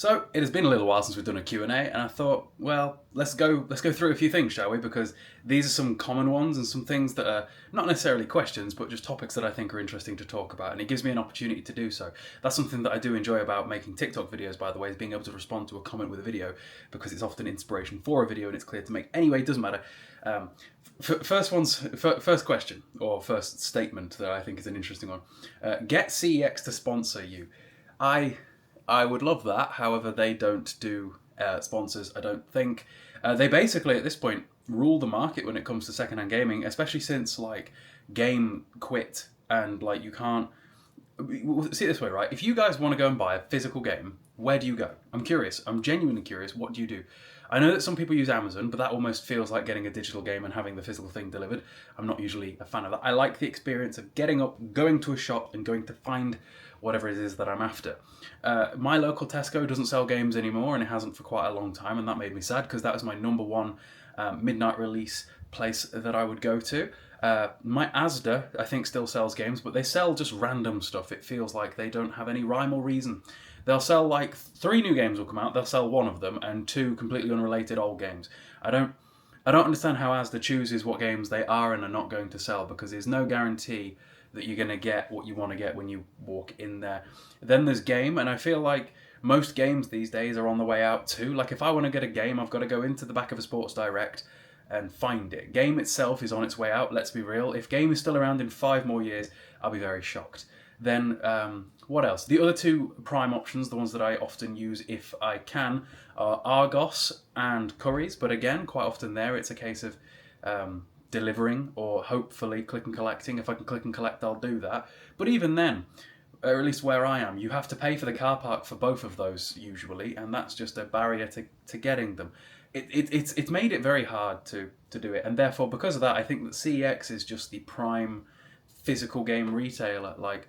So it has been a little while since we've done a Q&A, and I thought, well, let's go through a few things, shall we? Because these are some common ones and some things that are not necessarily questions, but just topics that I think are interesting to talk about, and it gives me an opportunity to do so. That's something that I do enjoy about making TikTok videos, by the way, is being able to respond to a comment with a video, because it's often inspiration for a video and it's clear to make. Anyway, it doesn't matter. First question, or first statement that I think is an interesting one. Get CEX to sponsor you. I would love that. However, they don't do sponsors, I don't think. They basically, at this point, rule the market when it comes to secondhand gaming, especially since, like, Game quit and, like, you can't... See it this way, right? If you guys want to go and buy a physical game, where do you go? I'm curious. I'm genuinely curious. What do you do? I know that some people use Amazon, but that almost feels like getting a digital game and having the physical thing delivered. I'm not usually a fan of that. I like the experience of getting up, going to a shop, and going to find whatever it is that I'm after. My local Tesco doesn't sell games anymore, and it hasn't for quite a long time, and that made me sad because that was my number one midnight release place that I would go to. My Asda, I think, still sells games, but they sell just random stuff. It feels like they don't have any rhyme or reason. They'll sell, like, 3 new games will come out, they'll sell 1 of them, and 2 completely unrelated old games. I don't understand how Asda chooses what games they are and are not going to sell, because there's no guarantee that you're going to get what you want to get when you walk in there. Then there's Game, and I feel like most games these days are on the way out too. Like, if I want to get a game, I've got to go into the back of a Sports Direct and find it. Game itself is on its way out, let's be real. If Game is still around in 5 more years, I'll be very shocked. Then, what else? The other 2 prime options, the ones that I often use if I can, are Argos and Currys, but again, quite often there it's a case of delivering or hopefully click and collecting. If I can click and collect, I'll do that. But even then, or at least where I am, you have to pay for the car park for both of those usually, and that's just a barrier to getting them. It's made it very hard to do it, and therefore, because of that, I think that CEX is just the prime physical game retailer. Like,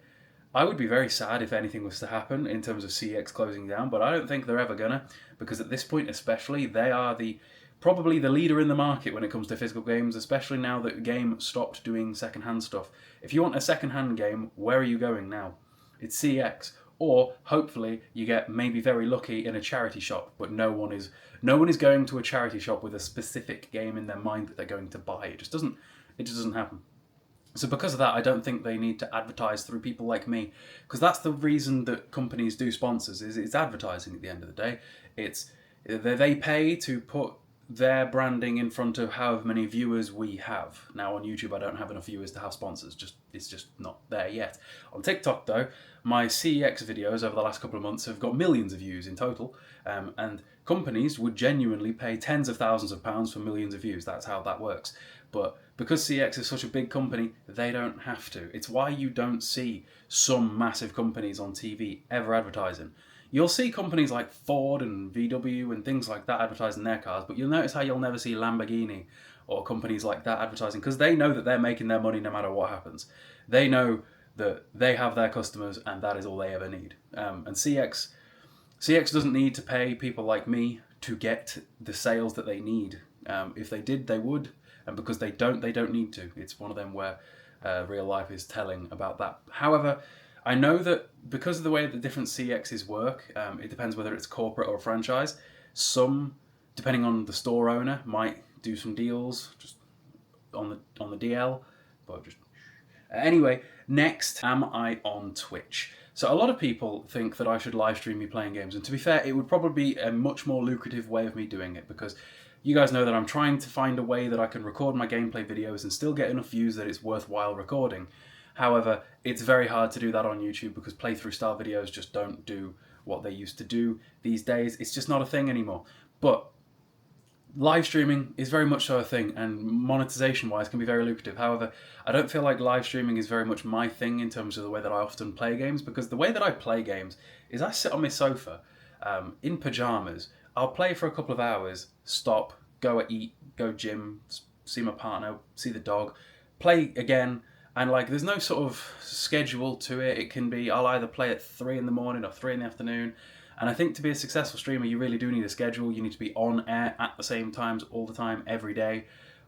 I would be very sad if anything was to happen in terms of CEX closing down, but I don't think they're ever gonna, because at this point especially, they are probably the leader in the market when it comes to physical games, especially now that Game stopped doing second-hand stuff. If you want a second-hand game, where are you going now? It's CEX. Or, hopefully, you get maybe very lucky in a charity shop, but no one is going to a charity shop with a specific game in their mind that they're going to buy. It just doesn't happen. So because of that, I don't think they need to advertise through people like me, because that's the reason that companies do sponsors, is it's advertising at the end of the day. They pay to put their branding in front of however many viewers we have. Now on YouTube I don't have enough viewers to have sponsors, it's just not there yet. On TikTok though, my CEX videos over the last couple of months have got millions of views in total, and companies would genuinely pay tens of thousands of pounds for millions of views. That's how that works. But because CEX is such a big company, they don't have to. It's why you don't see some massive companies on TV ever advertising. You'll see companies like Ford and VW and things like that advertising their cars, but you'll notice how you'll never see Lamborghini or companies like that advertising, because they know that they're making their money no matter what happens. They know that they have their customers and that is all they ever need. And CEX doesn't need to pay people like me to get the sales that they need. If they did, they would, and because they don't need to. It's one of them where real life is telling about that. However, I know that because of the way that different CEXs work, it depends whether it's corporate or a franchise. Some, depending on the store owner, might do some deals just on the DL. But just anyway, next, am I on Twitch? So a lot of people think that I should live stream me playing games, and to be fair, it would probably be a much more lucrative way of me doing it, because you guys know that I'm trying to find a way that I can record my gameplay videos and still get enough views that it's worthwhile recording. However, it's very hard to do that on YouTube because playthrough style videos just don't do what they used to do these days. It's just not a thing anymore. But live streaming is very much so a thing, and monetization wise can be very lucrative. However, I don't feel like live streaming is very much my thing in terms of the way that I often play games, because the way that I play games is I sit on my sofa in pajamas. I'll play for a couple of hours, stop, go eat, go gym, see my partner, see the dog, play again. And like, there's no sort of schedule to it. It can be, I'll either play at 3 in the morning or 3 in the afternoon. And I think to be a successful streamer, you really do need a schedule. You need to be on air at the same times, all the time, every day.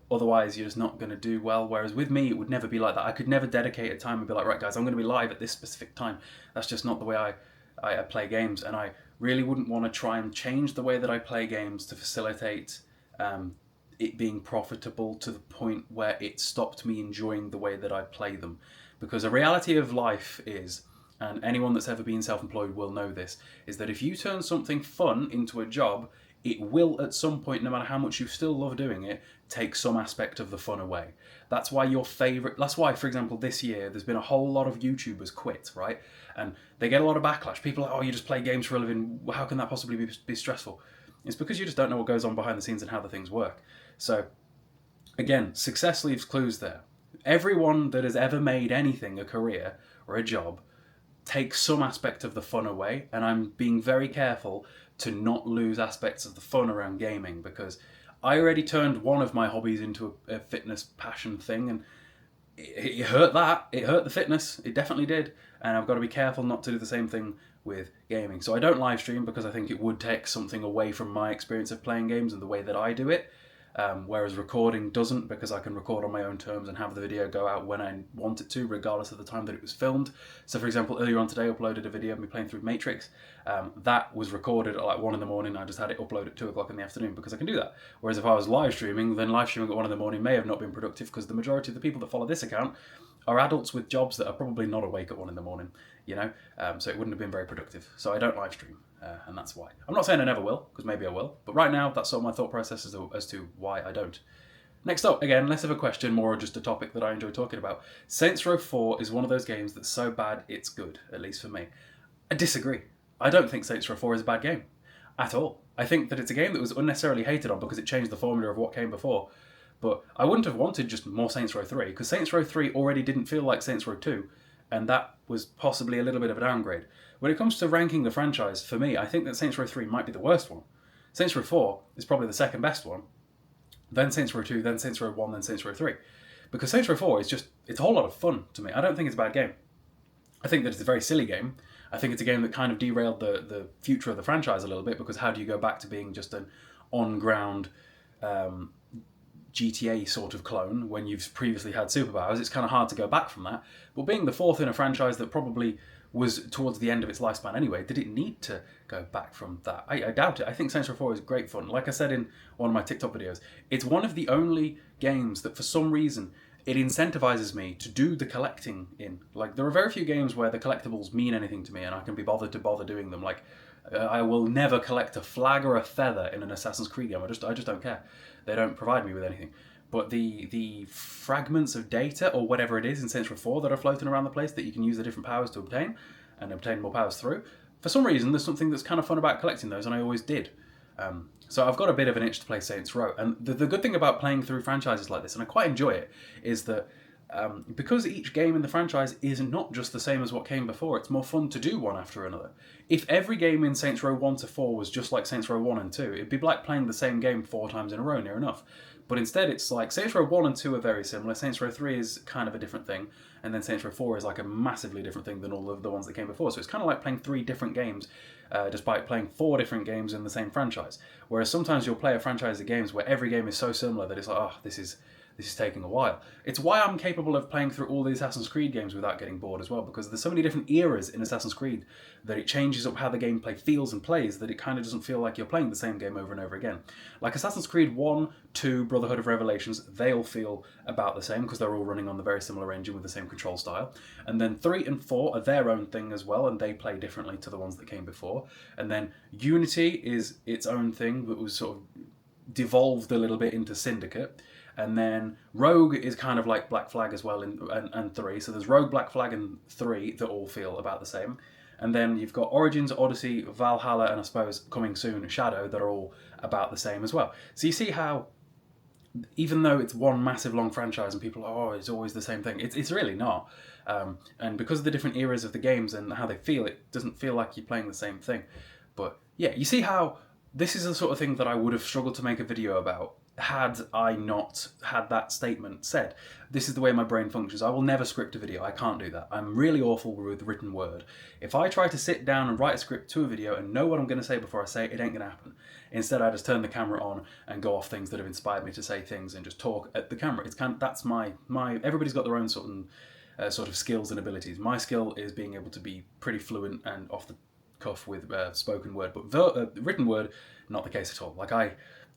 Otherwise, you're just not going to do well. Whereas with me, it would never be like that. I could never dedicate a time and be like, right guys, I'm going to be live at this specific time. That's just not the way I play games. And I really wouldn't want to try and change the way that I play games to facilitate it being profitable to the point where it stopped me enjoying the way that I play them. Because a reality of life is, and anyone that's ever been self-employed will know this, is that if you turn something fun into a job, it will at some point, no matter how much you still love doing it, take some aspect of the fun away. That's why that's why, for example, this year there's been a whole lot of YouTubers quit, right? And they get a lot of backlash. People are like, oh, you just play games for a living, how can that possibly be stressful? It's because you just don't know what goes on behind the scenes and how the things work. So, again, success leaves clues there. Everyone that has ever made anything a career or a job takes some aspect of the fun away, and I'm being very careful to not lose aspects of the fun around gaming, because I already turned one of my hobbies into a fitness passion thing, and it hurt that. It hurt the fitness. It definitely did. And I've got to be careful not to do the same thing with gaming. So I don't live stream because I think it would take something away from my experience of playing games and the way that I do it. Whereas recording doesn't, because I can record on my own terms and have the video go out when I want it to, regardless of the time that it was filmed. So for example, earlier on today I uploaded a video of me playing through Matrix. That was recorded at like 1 in the morning. I just had it uploaded at 2 o'clock in the afternoon because I can do that. Whereas if I was live streaming, then live streaming at 1 in the morning may have not been productive, because the majority of the people that follow this account are adults with jobs that are probably not awake at 1 in the morning, you know? So it wouldn't have been very productive. So I don't live stream. And that's why. I'm not saying I never will, because maybe I will, but right now that's sort of my thought process as to why I don't. Next up, again, less of a question, more just a topic that I enjoy talking about. Saints Row 4 is one of those games that's so bad it's good, at least for me. I disagree. I don't think Saints Row 4 is a bad game, at all. I think that it's a game that was unnecessarily hated on because it changed the formula of what came before. But I wouldn't have wanted just more Saints Row 3, because Saints Row 3 already didn't feel like Saints Row 2, and that was possibly a little bit of a downgrade. When it comes to ranking the franchise, for me, I think that Saints Row 3 might be the worst one. Saints Row 4 is probably the second best one, then Saints Row 2, then Saints Row 1, then Saints Row 3. Because Saints Row 4 is just, it's a whole lot of fun to me. I don't think it's a bad game. I think that it's a very silly game. I think it's a game that kind of derailed the future of the franchise a little bit, because how do you go back to being just an on-ground GTA sort of clone when you've previously had superpowers? It's kind of hard to go back from that. But being the fourth in a franchise that probably was towards the end of its lifespan anyway, did it need to go back from that? I doubt it. I think Saints Row 4 is great fun. Like I said in one of my TikTok videos, it's one of the only games that for some reason it incentivizes me to do the collecting in. Like, there are very few games where the collectibles mean anything to me and I can be bothered to bother doing them. Like, I will never collect a flag or a feather in an Assassin's Creed game. I just don't care. They don't provide me with anything. But the fragments of data, or whatever it is in Saints Row 4 that are floating around the place that you can use the different powers to obtain, and obtain more powers through, for some reason there's something that's kind of fun about collecting those, and I always did. So I've got a bit of an itch to play Saints Row. And the good thing about playing through franchises like this, and I quite enjoy it, is that because each game in the franchise is not just the same as what came before, it's more fun to do one after another. If every game in Saints Row 1 to 4 was just like Saints Row 1 and 2, it'd be like playing the same game 4 times in a row, near enough. But instead it's like Saints Row 1 and 2 are very similar, Saints Row 3 is kind of a different thing, and then Saints Row 4 is like a massively different thing than all of the ones that came before. So it's kind of like playing 3 different games, despite playing 4 different games in the same franchise. Whereas sometimes you'll play a franchise of games where every game is so similar that it's like, oh, this is taking a while. It's why I'm capable of playing through all the Assassin's Creed games without getting bored as well, because there's so many different eras in Assassin's Creed that it changes up how the gameplay feels and plays, that it kind of doesn't feel like you're playing the same game over and over again. Like Assassin's Creed 1, 2, Brotherhood of Revelations, they all feel about the same because they're all running on the very similar engine with the same control style. And then 3 and 4 are their own thing as well, and they play differently to the ones that came before. And then Unity is its own thing that was sort of devolved a little bit into Syndicate. And then Rogue is kind of like Black Flag as well, and 3. So there's Rogue, Black Flag, and 3 that all feel about the same. And then you've got Origins, Odyssey, Valhalla, and I suppose coming soon, Shadow, that are all about the same as well. So you see how, even though it's one massive long franchise and people are, oh, it's always the same thing, it's really not. And because of the different eras of the games and how they feel, it doesn't feel like you're playing the same thing. But yeah, you see how this is the sort of thing that I would have struggled to make a video about had I not had that statement said. This is the way my brain functions. I will never script a video. I can't do that. I'm really awful with written word. If I try to sit down and write a script to a video and know what I'm going to say before I say it, it ain't going to happen. Instead, I just turn the camera on and go off things that have inspired me to say things and just talk at the camera. It's kind of, that's my everybody's got their own sort of skills and abilities. My skill is being able to be pretty fluent and off the cuff with spoken word, but written word, not the case at all. Like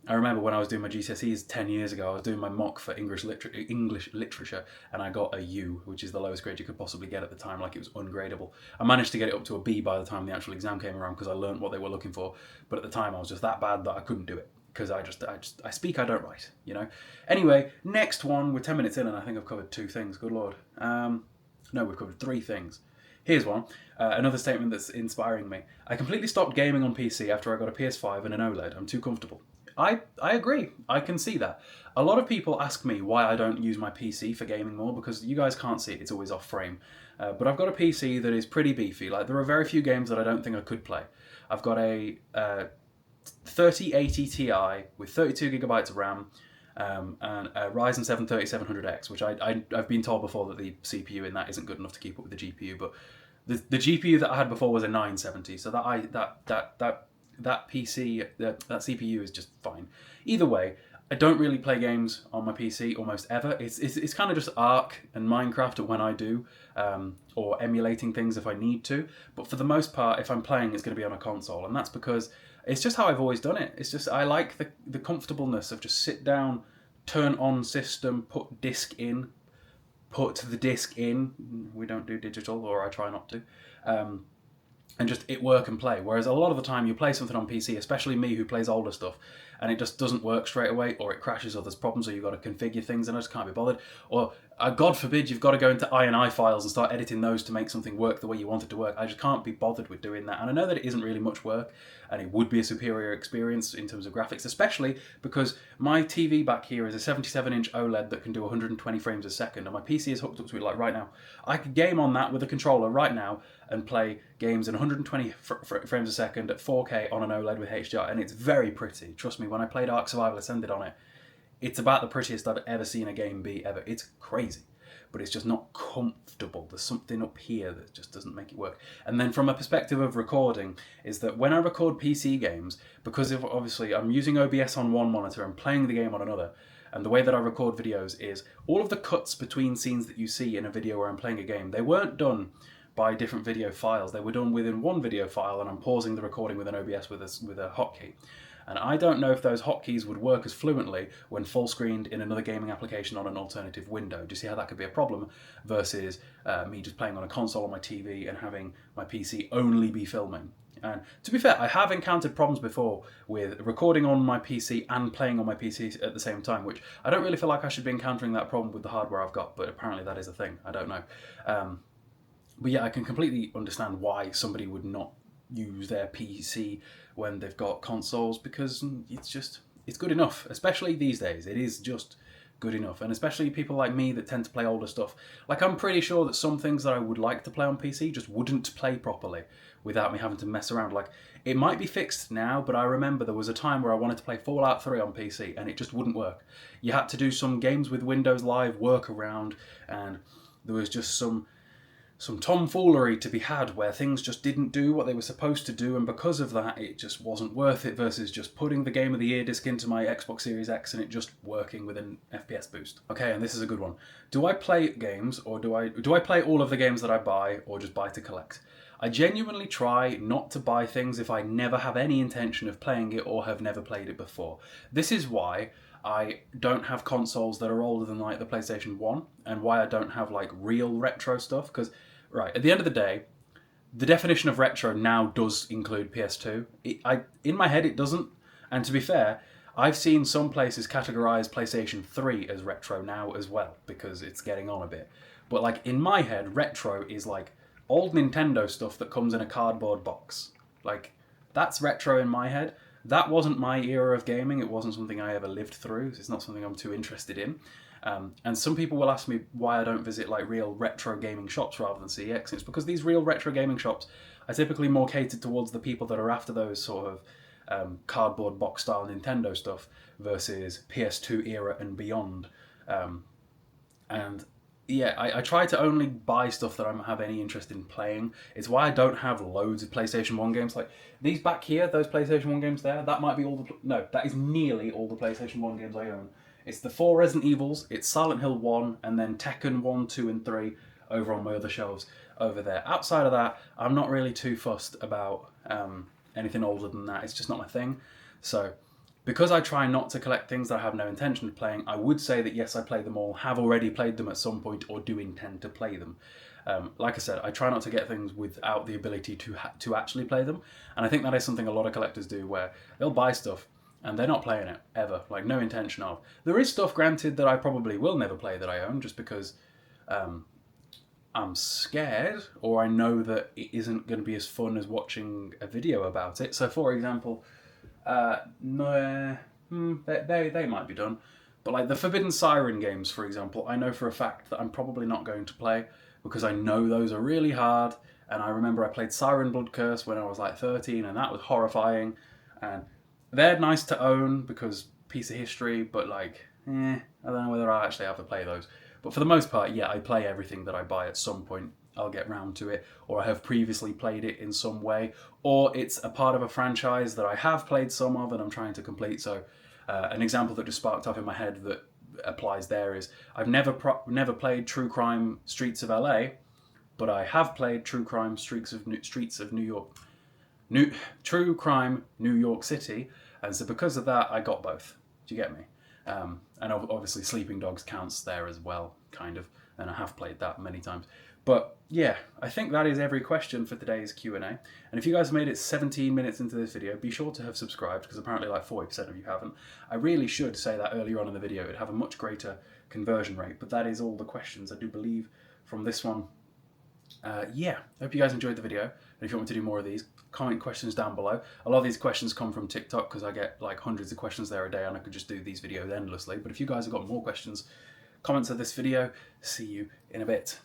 I remember when I was doing my GCSEs 10 years ago, I was doing my mock for English literature, and I got a U, which is the lowest grade you could possibly get at the time, like it was ungradable. I managed to get it up to a B by the time the actual exam came around because I learned what they were looking for, but at the time I was just that bad that I couldn't do it because I speak, I don't write, you know? Anyway, next one, we're 10 minutes in and I think I've covered 2 things, good lord. No, we've covered 3 things. Here's one, another statement that's inspiring me. I completely stopped gaming on PC after I got a PS5 and an OLED. I'm too comfortable. I agree. I can see that. A lot of people ask me why I don't use my PC for gaming more because you guys can't see it. It's always off frame. But I've got a PC that is pretty beefy. Like there are very few games that I don't think I could play. I've got a 3080 Ti with 32 gigabytes of RAM and a Ryzen 7 3700X, which I've been told before that the CPU in that isn't good enough to keep up with the GPU. But the GPU that I had before was a 970, so that PC, that CPU is just fine. Either way, I don't really play games on my PC almost ever. It's kind of just Ark and Minecraft when I do, or emulating things if I need to. But for the most part, if I'm playing, it's going to be on a console, and that's because it's just how I've always done it. It's just I like the comfortableness of just sit down, turn on system, put disc in, put the disc in. We don't do digital, or I try not to. And just it work and play. Whereas a lot of the time you play something on PC, especially me who plays older stuff, and it just doesn't work straight away, or it crashes, or there's problems, or you've got to configure things and I just can't be bothered. Or God forbid you've got to go into INI files and start editing those to make something work the way you want it to work. I just can't be bothered with doing that. And I know that it isn't really much work, and it would be a superior experience in terms of graphics, especially because my TV back here is a 77-inch OLED that can do 120 frames a second, and my PC is hooked up to it like right now. I could game on that with a controller right now and play games in 120 frames a second at 4K on an OLED with HDR, and it's very pretty. Trust me, when I played Ark Survival Ascended on it, it's about the prettiest I've ever seen a game be ever. It's crazy, but it's just not comfortable. There's something up here that just doesn't make it work. And then from a perspective of recording, is that when I record PC games, because of obviously I'm using OBS on one monitor and playing the game on another, and the way that I record videos is all of the cuts between scenes that you see in a video where I'm playing a game, they weren't done by different video files. They were done within one video file, and I'm pausing the recording with an OBS with a hotkey. And I don't know if those hotkeys would work as fluently when full screened in another gaming application on an alternative window. Do you see how that could be a problem versus me just playing on a console on my TV and having my PC only be filming? And to be fair, I have encountered problems before with recording on my PC and playing on my PC at the same time, which I don't really feel like I should be encountering that problem with the hardware I've got, but apparently that is a thing. I don't know. But yeah, I can completely understand why somebody would not use their PC when they've got consoles, because it's good enough, especially these days. It is just good enough, and especially people like me that tend to play older stuff. Like, I'm pretty sure that some things that I would like to play on PC just wouldn't play properly without me having to mess around. Like, it might be fixed now, but I remember there was a time where I wanted to play Fallout 3 on PC and it just wouldn't work. You had to do some games with Windows Live workaround, and there was just some tomfoolery to be had where things just didn't do what they were supposed to do, and because of that it just wasn't worth it, versus just putting the Game of the Year disc into my Xbox Series X and it just working with an FPS boost. Okay, and this is a good one. Do I play games, or do I play all of the games that I buy, or just buy to collect? I genuinely try not to buy things if I never have any intention of playing it or have never played it before. This is why I don't have consoles that are older than like the PlayStation 1, and why I don't have like real retro stuff, because right, at the end of the day, the definition of retro now does include PS2. In my head it doesn't, and to be fair, I've seen some places categorise PlayStation 3 as retro now as well, because it's getting on a bit. But like in my head, retro is like old Nintendo stuff that comes in a cardboard box. Like, that's retro in my head. That wasn't my era of gaming. It wasn't something I ever lived through. It's not something I'm too interested in. And some people will ask me why I don't visit like real retro gaming shops rather than CEX. It's because these real retro gaming shops are typically more catered towards the people that are after those sort of cardboard box style Nintendo stuff versus PS2 era and beyond. And yeah, I try to only buy stuff that I have any interest in playing. It's why I don't have loads of PlayStation 1 games. Like, these back here, those PlayStation 1 games there, that might be all the... No, that is nearly all the PlayStation 1 games I own. It's the 4 Resident Evils, it's Silent Hill 1, and then Tekken 1, 2, and 3 over on my other shelves. over there. Outside of that, I'm not really too fussed about anything older than that. It's just not my thing. So because I try not to collect things that I have no intention of playing, I would say that yes, I play them all, have already played them at some point, or do intend to play them. Like I said, I try not to get things without the ability to actually play them, and I think that is something a lot of collectors do, where they'll buy stuff and they're not playing it ever, like no intention of. There is stuff, granted, that I probably will never play that I own, just because I'm scared, or I know that it isn't going to be as fun as watching a video about it. So, for example, no, they might be done, but like the Forbidden Siren games, for example, I know for a fact that I'm probably not going to play because I know those are really hard. And I remember I played Siren Blood Curse when I was like 13, and that was horrifying. And they're nice to own because piece of history, but like, I don't know whether I actually have to play those. But for the most part, yeah, I play everything that I buy at some point. I'll get round to it, or I have previously played it in some way, or it's a part of a franchise that I have played some of and I'm trying to complete. So an example that just sparked up in my head that applies there is I've never played True Crime Streets of LA, but I have played True Crime Streets of New York. True Crime New York City, and so because of that, I got both. Do you get me? And obviously Sleeping Dogs counts there as well, kind of, and I have played that many times. But yeah, I think that is every question for today's Q&A. And if you guys made it 17 minutes into this video, be sure to have subscribed, because apparently like 40% of you haven't. I really should say that earlier on in the video. It'd have a much greater conversion rate, but that is all the questions I do believe from this one. Yeah, I hope you guys enjoyed the video. And if you want me to do more of these, comment questions down below. A lot of these questions come from TikTok because I get like hundreds of questions there a day, and I could just do these videos endlessly. But if you guys have got more questions, comments of this video. See you in a bit.